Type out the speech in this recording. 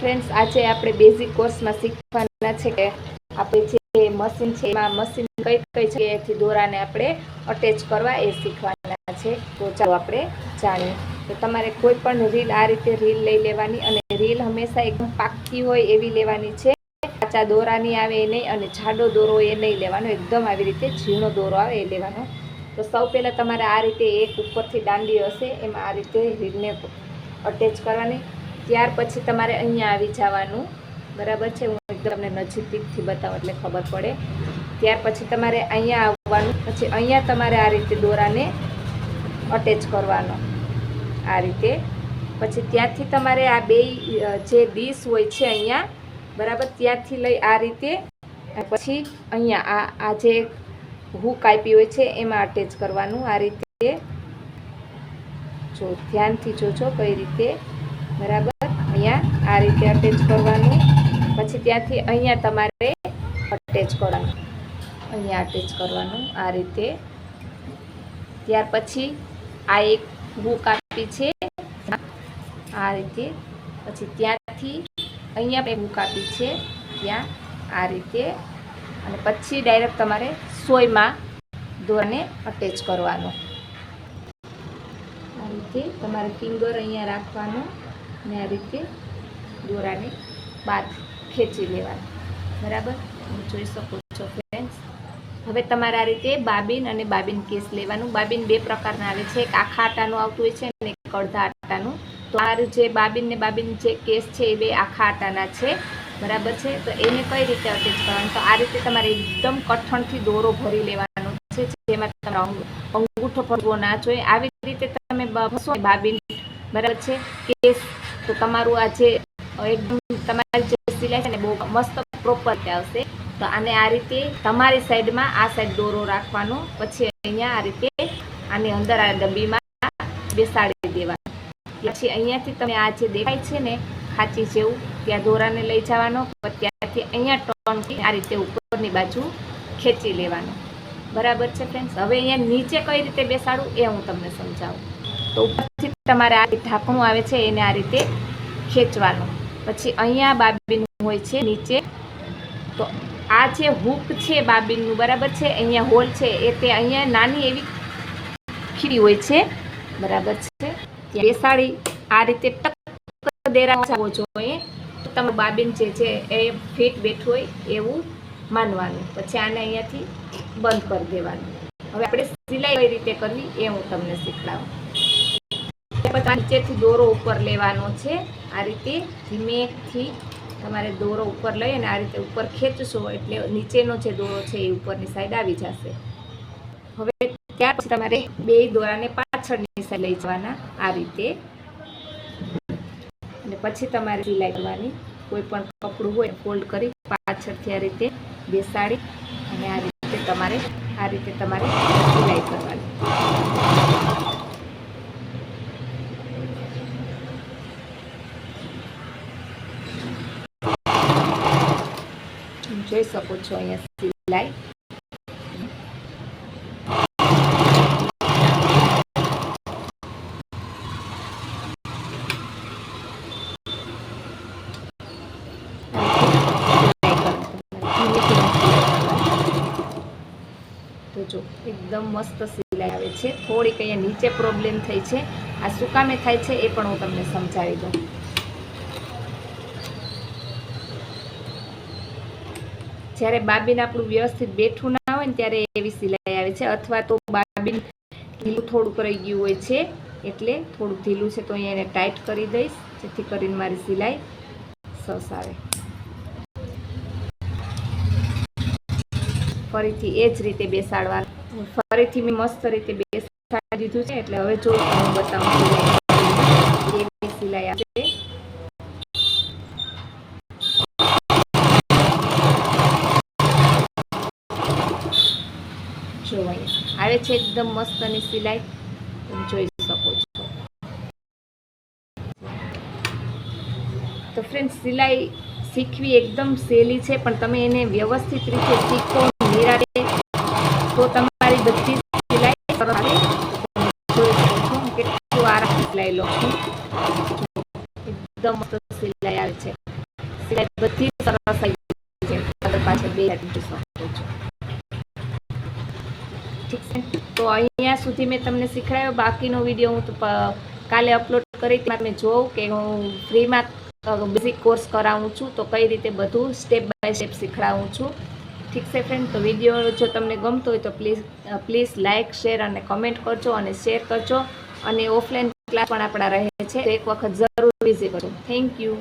Friends, આજે આપણે basic કોર્સમાં શીખવાના છે કે આપણે જે મશીન છે એમાં મશીન કઈ કઈ જગ્યાએથી દોરાને આપણે અટેચ કરવા એ શીખવાના છે. તો ચાલો આપણે જાણીએ. તો તમારે કોઈ પણ રીલ આ રીતે રીલ લઈ લેવાની, અને રીલ હંમેશા એકદમ પાકી હોય એવી લેવાની છે. કાચા દોરાની આવે એ નહીં, અને જાડો દોરો એ નહીં લેવાનો, એકદમ આવી રીતે ઝીણો દોરો આવે એ લેવાનો. તો સૌ પહેલાં તમારે આ રીતે એક ઉપરથી દાંડી હશે એમાં આ રીતે રીલને અટેચ કરવાની. ત્યાર પછી તમારે અહીંયા આવી જવાનું, બરાબર છે. હું એકદમ તમને નજીકથી બતાવું એટલે ખબર પડે. ત્યાર પછી તમારે અહીંયા આવવાનું, પછી અહીંયા તમારે આ રીતે દોરાને અટેચ કરવાનો આ રીતે. પછી ત્યાંથી તમારે આ બે જે ડીશ હોય છે અહીંયા, બરાબર, ત્યાંથી લઈ આ રીતે પછી અહીંયા આ જે હૂક આપી હોય છે એમાં અટેચ કરવાનું આ રીતે. જો ધ્યાનથી જોજો કઈ રીતે, બરાબર. અહીંયા આ રીતે અટેચ કરવાનું. પછી ત્યાંથી અહીંયા તમારે અટેચ કરવાનું, અહીંયા અટેચ કરવાનું આ રીતે. ત્યાર પછી આ એક હૂક આપી છે આ રીતે. પછી ત્યાંથી અહીંયા એક હૂક આપી છે ત્યાં આ રીતે. અને પછી ડાયરેક્ટ તમારે સોયમાં દોરાને અટેચ કરવાનો આ રીતે. તમારે ફિંગર અહીંયા રાખવાનું ને આ રીતે દોરાને બહાર ખેંચી લેવાનું, બરાબર. જોઈ શકો છો ફ્રેન્ડ્સ. હવે તમારે આ રીતે બાબીન અને બાબીન કેસ લેવાનું. બાબીન બે પ્રકારના આવે છે, એક આખા આટાનું આવતું હોય છે અને એક અડધા આટાનું. તો આ જે બાબીન ને બાબીન જે કેસ છે એ બે આખા આટાના છે, બરાબર છે. તો એને કઈ રીતે અટેચ કરવાનું, તો આ રીતે તમારે એકદમ કઠણથી દોરો ભરી લેવાનો છે, જેમાં તમારો અંગૂઠો ભરવો ના જોઈએ. આવી રીતે તમે ભરશો બાબીન, બરાબર છે, કેસ, તો તમારું આ જે એકદમ તમારી જે સિલાઈ છે ને બહુ મસ્ત પ્રોપર આવશે. તો આને આ રીતે તમારી સાઈડમાં આ સાઈડ દોરો રાખવાનો. પછી અહીંયા આ રીતે આની અંદર આ ડબ્બીમાં બેસાડી દેવાનો. પછી અહીંયાથી તમે આ જે દેખાય છે ને ખાંચી જેવું, ત્યાં દોરાને લઈ જવાનો. ત્યાંથી અહીંયા ટર્ન આ રીતે ઉપરની બાજુ ખેંચી લેવાનો, બરાબર છે ફ્રેન્ડ્સ. હવે અહીંયા નીચે કઈ રીતે બેસાડવું એ હું તમને સમજાવું. તો ઉપરથી તમારે આ ઢાંકણું આવે છે એને આ રીતે ખેંચવાનું. પછી અહીંયા બાબીન હોય છે નીચે. તો આ જે હૂક છે બાબીનનું, બરાબર છે, અહીંયા હોલ છે એ તે અહીંયા નાની એવી ખીડી હોય છે, બરાબર છે. ત્યાં બેસાડી આ રીતે ટક દેરાવો જોઈએ. તમારું બાબીન જે છે એ ફિટ બેઠું હોય એવું માનવાનું. પછી આને અહીંયાથી બંધ કરી દેવાનું. હવે આપણે સિલાઈ કઈ રીતે કરવી એ હું તમને શીખડાવું. પછી નીચેથી દોરો ઉપર લેવાનો છે આ રીતે. ધીમેથી તમારે દોરો ઉપર લઈ અને આ રીતે ઉપર ખેંચશો એટલે નીચેનો જે દોરો છે એ ઉપરની સાઈડ આવી જશે. હવે ત્યાર પછી તમારે બે દોરાને પાછળની સાઈડ લઈ જવાના આ રીતે. અને પછી તમારે સિલાઈ કરવાની. કોઈ પણ કપડું હોય ફોલ્ડ કરી પાછળથી આ રીતે બેસાડી અને આ રીતે તમારે સિલાઈ કરવાની. જોઈ શકો છો અહીંયા સિલાઈ. તો જો એકદમ મસ્ત સિલાઈ આવે છે. થોડીક અહીંયા નીચે પ્રોબ્લેમ થઈ છે, આ શું કામે થાય છે એ પણ હું તમને સમજાવી દઉં. જ્યારે બાબીન આપણું વ્યવસ્થિત બેઠું ના હોય ને ત્યારે એવી સિલાઈ આવે છે. અથવા તો બાબીન ઢીલું થોડુંક રહી ગયું હોય છે એટલે થોડુંક ઢીલું છે તો અહીંયા એને ટાઈટ કરી દઈશ, જેથી કરીને મારી સિલાઈ સરસ આવે. ફરીથી એ જ રીતે બેસાડવાનું. ફરીથી મેં મસ્ત રીતે બેસાડી દીધું છે. એટલે હવે જો હું બતાવું એવી સિલાઈ આવે. જો અહીંયા આવે છે એકદમ મસ્તની સિલાઈ, તમે જોઈ શકો છો. તો ફ્રેન્ડ, સિલાઈ શીખવી એકદમ સહેલી છે, પણ તમે એને વ્યવસ્થિત રીતે શીખો નિરાતે તો તમારી બધી સિલાઈ સરસ આવે. જોઈ શકો છો કેટલું આરામ સિલાઈ લો છું. એકદમ મસ્ત સિલાઈ આવે છે. સિલાઈ બધી સરસ થઈ છે. આગળ પાછળ બે જોઈ શકો છો. ઠીક છે, તો અહીંયા સુધી મેં તમને શીખવાડ્યો. બાકીનો વિડીયો હું તો કાલે અપલોડ કરી તમે જોઉં કે હું ફ્રીમાં બેઝિક કોર્સ કરાવું છું, તો કઈ રીતે બધું સ્ટેપ બાય સ્ટેપ શીખડાવું છું. ઠીક છે ફ્રેન્ડ, તો વિડીયો જો તમને ગમતો હોય તો પ્લીઝ લાઇક, શેર અને કમેન્ટ કરજો અને શેર કરજો. અને ઓફલાઈન ક્લાસ પણ આપણા રહે છે, તો એક વખત જરૂર વિઝિટ કરજો. Thank you.